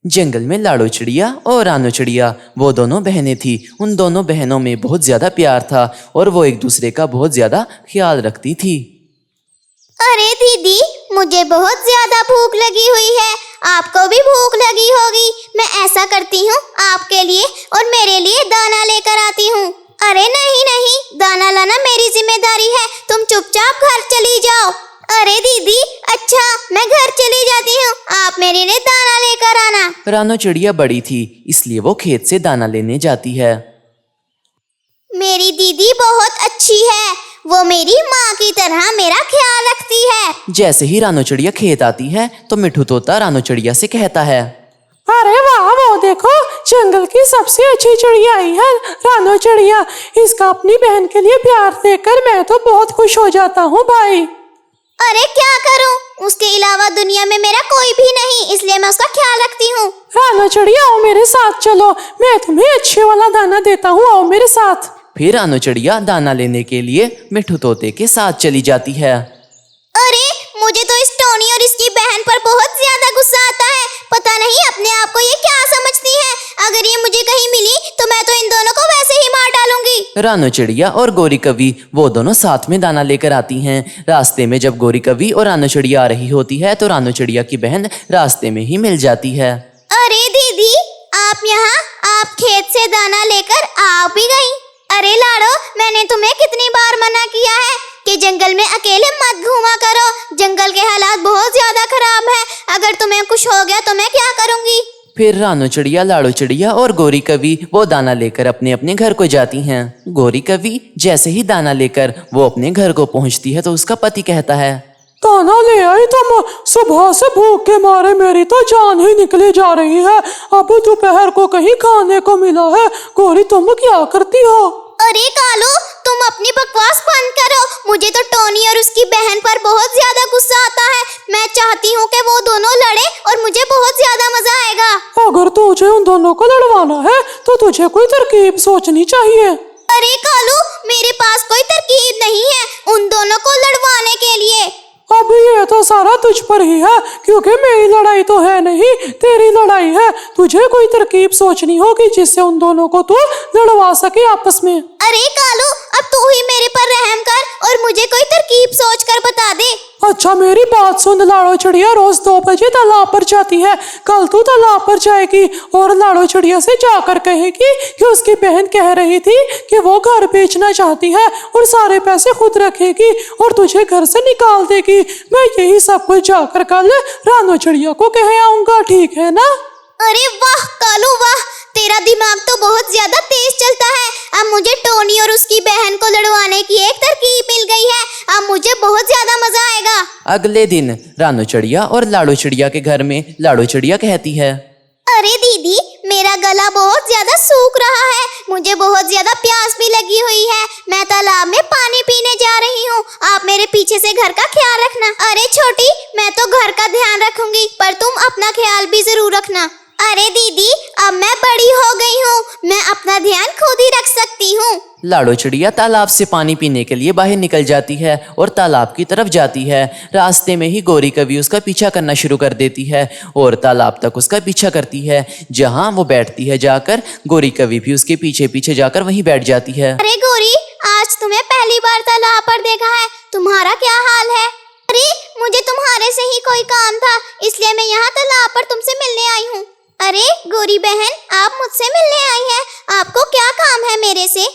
जंगल में लाड़ो चिड़िया और रानो चिड़िया वो दोनों बहनें थी। उन दोनों बहनों में बहुत ज्यादा प्यार था और वो एक दूसरे का बहुत ज्यादा ख्याल रखती थी। अरे दीदी, मुझे बहुत ज्यादा भूख लगी हुई है। आपको भी भूख लगी होगी। मैं ऐसा करती हूँ, आपके लिए और मेरे लिए दाना लेकर आती हूँ। अरे नहीं नहीं, दाना लाना मेरी जिम्मेदारी है। तुम चुपचाप घर चली जाओ। अरे दीदी, अच्छा मैं घर चली जाती हूँ, आप मेरे लिए दाना लेकर आना। रानो चिड़िया बड़ी थी इसलिए वो खेत से दाना लेने जाती है। मेरी दीदी बहुत अच्छी है, वो मेरी माँ की तरह मेरा ख्याल रखती है। जैसे ही रानो चिड़िया खेत आती है तो मिठू तोता रानो चिड़िया से कहता है, अरे वाह, वो देखो जंगल की सबसे अच्छी चिड़िया आई है, रानो चिड़िया। इसका अपनी बहन के लिए प्यार देखकर मैं तो बहुत खुश हो जाता हूँ भाई। अरे क्या करूं, उसके अलावा दुनिया में मेरा कोई भी नहीं, इसलिए मैं उसका ख्याल रखती हूँ। रानो चिड़िया आओ मेरे साथ चलो, मैं तुम्हें अच्छे वाला दाना देता हूँ, आओ मेरे साथ। फिर रानो चिड़िया दाना लेने के लिए मिठू तोते के साथ चली जाती है। अरे मुझे तो इस टोनी और इसकी बहन पर बहुत ज्यादा गुस्सा आता है। पता नहीं अपने आप को ये क्या समझती है। अगर ये मुझे कहीं मिली तो मैं तो इन दोनों को वैसे ही मार डालूंगी। रानो चिड़िया और गोरी कवि वो दोनों साथ में दाना लेकर आती हैं। रास्ते में जब गोरी कवि और रानो चिड़िया आ रही होती है तो रानो चिड़िया की बहन रास्ते में ही मिल जाती है। अरे दीदी, आप यहाँ, आप खेत से दाना लेकर आ भी गई। अरे लाड़ो, मैंने तुम्हें कितनी बार मना किया है कि जंगल में अकेले मत घूमा करो। जंगल के हालात बहुत ज्यादा खराब है। अगर तुम्हें कुछ हो गया तो मैं क्या करूँगी। फिर रानो चिड़िया, लाड़ो चिड़िया और गोरी कवि वो दाना लेकर अपने अपने घर को जाती हैं। गोरी कवि जैसे ही दाना लेकर वो अपने घर को पहुंचती है तो उसका पति कहता है, दाना ले आई तुम? सुबह से भूख के मारे मेरी तो जान ही निकली जा रही है। अब दोपहर को कहीं खाने को मिला है। गोरी तुम क्या करती हो? अरे कालू, तुम अपनी बकवास बंद करो। मुझे तो टोनी और उसकी बहन पर बहुत ज्यादा गुस्सा आता है। मैं चाहती हूँ कि वो दोनों लड़े और मुझे बहुत ज्यादा मजा आएगा। अगर तुझे उन दोनों को लड़वाना है तो तुझे कोई तरकीब सोचनी चाहिए। अरे कालू, मेरे पास कोई तरकीब नहीं है उन दोनों को लड़वाने के लिए। अब ये तो सारा तुझ पर ही है, क्योंकि मेरी लड़ाई तो है नहीं, तेरी लड़ाई है। तुझे कोई तरकीब सोचनी होगी जिससे उन दोनों को तू लड़वा सके आपस में। अरे कालू, अब तू ही मेरे पर रहम कर और मुझे कोई तरकीब सोच कर बता दे। अच्छा मेरी बात सुन, लाड़ो चिड़िया रोज 2 बजे तालाब पर जाती है। कल तू तालाब पर जाएगी और लाड़ो चिड़िया से जाकर कहेगी कि उसकी बहन कह रही थी कि वो घर बेचना चाहती है और सारे पैसे खुद रखेगी और तुझे घर से निकाल देगी। मैं यही सब कुछ जाकर कल रानो चिड़िया को कह आऊंगा, ठीक है ना? अरे वाह कालू वाह, तेरा दिमाग तो बहुत ज्यादा तेज चलता है। अब मुझे टोनी और उसकी बहन को लड़वाने की एक तरकीब मिल गई है। अब मुझे बहुत ज्यादा मजा आएगा। अगले दिन रानो चिड़िया और लाड़ो चिड़िया के घर में लाड़ो चिड़िया कहती है, अरे दीदी, मेरा गला बहुत ज्यादा सूख रहा है। मुझे बहुत ज्यादा प्यास भी लगी हुई है। मैं तालाब में पानी पीने जा रही हूँ। आप मेरे पीछे से घर का ख्याल रखना। अरे छोटी, मैं तो घर का ध्यान रखूंगी, पर तुम अपना ख्याल भी जरूर रखना। अरे दीदी, अब मैं बड़ी हो गई हूँ, मैं अपना ध्यान खुद ही रख सकती हूँ। लाड़ो चिड़िया तालाब से पानी पीने के लिए बाहर निकल जाती है और तालाब की तरफ जाती है। रास्ते में ही गोरी कवि उसका पीछा करना शुरू कर देती है और तालाब तक उसका पीछा करती है। जहाँ वो बैठती है जाकर गोरी कवि भी उसके पीछे पीछे जाकर वहीं बैठ जाती है। अरे गोरी, आज तुम्हें पहली बार तालाब पर देखा है, तुम्हारा क्या हाल है? अरे मुझे तुम्हारे से ही कोई काम था, इसलिए मैं यहाँ तालाब पर तुमसे मिलने आई हूँ। अरे गोरी बहन, आप मुझसे मिलने आई हैं, आपको क्या काम है मेरे से?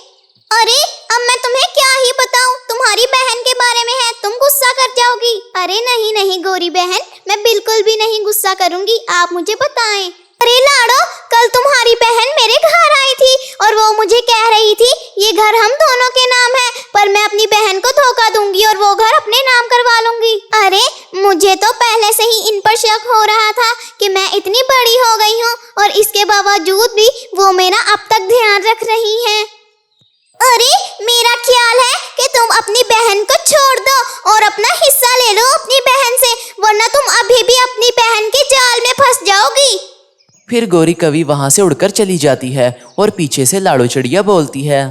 अरे अब मैं तुम्हें क्या ही बताऊं, तुम्हारी बहन के बारे में है, तुम गुस्सा कर जाओगी। अरे नहीं नहीं गोरी बहन, मैं बिल्कुल भी नहीं गुस्सा करूंगी, आप मुझे बताएं। अरे लाड़ो, कल तुम्हारी बहन मेरे घर आई थी और वो मुझे कह रही थी ये घर हम दोनों के नाम है, पर मैं अपनी बहन को धोखा दूंगी और वो घर अपने नाम करवा लूंगी। अरे मुझे तो पहले से ही इन पर शक हो रहा था कि मैं इतनी बड़ी हो गई हूँ और इसके बावजूद भी वो मेरा अब तक ध्यान रख रही हैं। अरे मेरा ख्याल है कि तुम अपनी बहन को छोड़ दो और अपना हिस्सा ले लो अपनी बहन से, वरना तुम अभी भी अपनी बहन के जाल में फंस जाओगी। फिर गोरी कवि वहाँ से उड़कर चली जाती है और पीछे से लाड़ो चिड़िया बोलती है,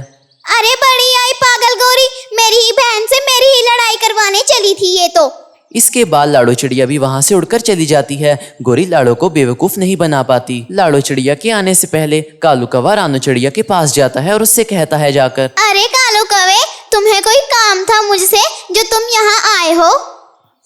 अरे बड़ी आई पागल गोरी, मेरी ही बहन से मेरी ही लड़ाई करवाने चली थी ये तो। इसके बाद लाड़ो चिड़िया भी वहां से उड़कर चली जाती है। गोरी लाड़ो को बेवकूफ नहीं बना पाती। लाड़ो चिड़िया के आने से पहले कालू कौवा रानो चिड़िया के पास जाता है और उससे कहता है जाकर, अरे कालू कौवे, तुम्हें कोई काम था मुझसे जो तुम यहाँ आए हो?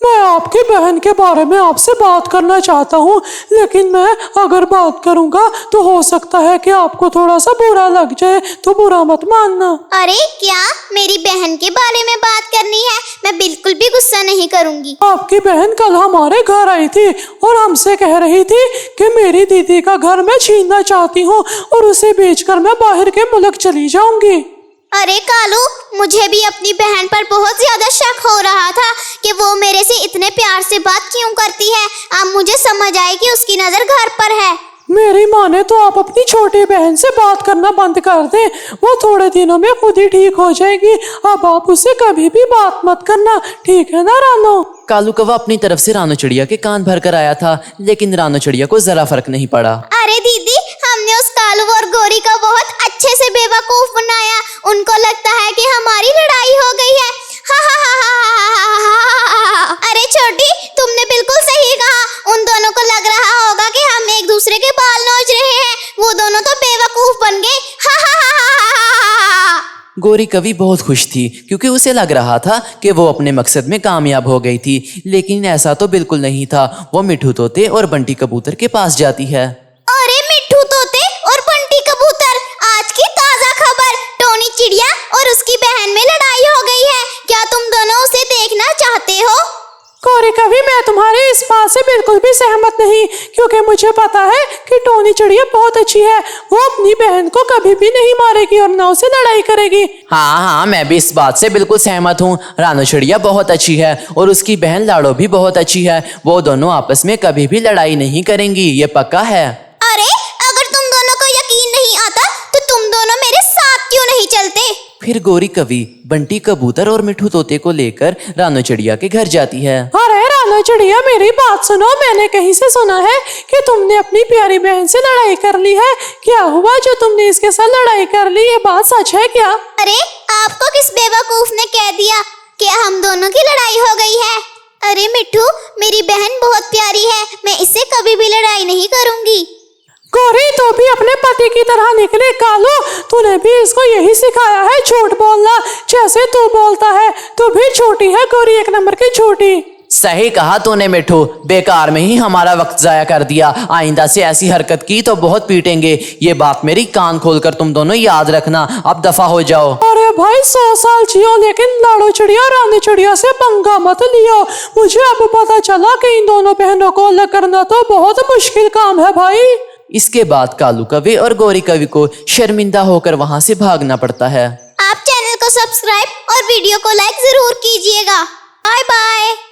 मैं आपकी बहन के बारे में आपसे बात करना चाहता हूँ, लेकिन मैं अगर बात करूँगा तो हो सकता है कि आपको थोड़ा सा बुरा लग जाए, तो बुरा मत मानना। अरे क्या मेरी बहन के बारे में बात करनी है? मैं बिल्कुल भी गुस्सा नहीं करूँगी। आपकी बहन कल हमारे घर आई थी और हमसे कह रही थी कि मेरी दीदी का घर मैं छीनना चाहती हूँ और उसे बेचकर मैं बाहर के मुल्क चली जाऊंगी। अरे कालू, मुझे भी अपनी बहन पर बहुत ज्यादा शक हो रहा था कि वो मेरे से इतने प्यार से बात क्यों करती है। अब मुझे समझ आई कि उसकी नजर घर पर है। मेरी माने तो आप अपनी छोटी बहन से बात करना बंद कर दें, वो थोड़े दिनों में खुद ही ठीक हो जाएगी। अब आप उससे कभी भी बात मत करना, ठीक है ना रानो? कालू कौवा अपनी तरफ से रानो चिड़िया के कान भर कर आया था, लेकिन रानो चिड़िया को जरा फर्क नहीं पड़ा। अरे दीदी, हमने उस कालू और गोरी को बहुत अच्छे से बेवकूफ बनाया। उनको लगता है कि हमारी लड़ाई हो गई है। हा हा हा हा हा हा। अरे छोटी, तुमने बिल्कुल सही कहा। उन दोनों को लग रहा होगा कि हम एक दूसरे के बाल नोच रहे हैं। वो दोनों तो बेवकूफ बन गए। हा हा हा हा। गोरी कवि बहुत खुश थी क्योंकि उसे लग रहा था कि वो अपने मकसद में कामयाब हो गई थी, लेकिन ऐसा तो बिल्कुल नहीं था। वो मिठू तोते और बंटी कबूतर के पास जाती है। अरे मिट्ठू तोते और बंटी कबूतर, आज की ताजा खबर, टोनी चिड़िया और उसकी बहन में लड़ाई हो गई है। क्या तुम दोनों उसे देखना चाहते हो? गोरी कवि, मैं तुम्हारी इस बात से बिल्कुल भी सहमत नहीं, क्योंकि मुझे पता है कि टोनी चिड़िया बहुत अच्छी है। वो अपनी बहन को कभी भी नहीं मारेगी और ना उसे लड़ाई करेगी। हाँ, मैं भी इस बात से बिल्कुल सहमत हूँ। रानो चिड़िया बहुत अच्छी है और उसकी बहन लाड़ो भी बहुत अच्छी है। वो दोनों आपस में कभी भी लड़ाई नहीं करेंगी, ये पक्का है। अरे अगर तुम दोनों को यकीन नहीं आता तो तुम दोनों मेरे साथ क्यों नहीं चलते? फिर गोरी कवि बंटी कबूतर और मिठू तोते को लेकर रानो चिड़िया के घर जाती है। अरे रानो चिड़िया, मेरी बात सुनो। मैंने कहीं से सुना है कि तुमने अपनी प्यारी बहन से लड़ाई कर ली है। क्या हुआ जो तुमने इसके साथ लड़ाई कर ली? ये बात सच है क्या? अरे आपको किस बेवकूफ ने कह दिया कि हम दोनों की लड़ाई हो गई है? अरे मिट्ठू, मेरी बहन बहुत प्यारी है, मैं इससे कभी भी लड़ाई नहीं करूंगी। गोरी, तो भी अपने पति की तरह निकले। कालू, तूने भी इसको यही सिखाया है, झूठ बोलना जैसे तू बोलता है। तू भी छोटी है गोरी, एक नंबर की छोटी। सही कहा तूने मिठू, बेकार में ही हमारा वक्त जाया कर दिया। आइंदा से ऐसी हरकत की तो बहुत पीटेंगे। ये बात मेरी कान खोलकर तुम दोनों याद रखना। अब दफा हो जाओ। अरे भाई, 100 साल जियो, लेकिन लाड़ो चिड़िया रानी चिड़िया से पंगा मत लियो। मुझे अब पता चला कि इन दोनों बहनों को अलग करना तो बहुत मुश्किल काम है भाई। इसके बाद कालू कवि और गोरी कवि को शर्मिंदा होकर वहां से भागना पड़ता है। आप चैनल को सब्सक्राइब और वीडियो को लाइक जरूर कीजिएगा। Bye bye.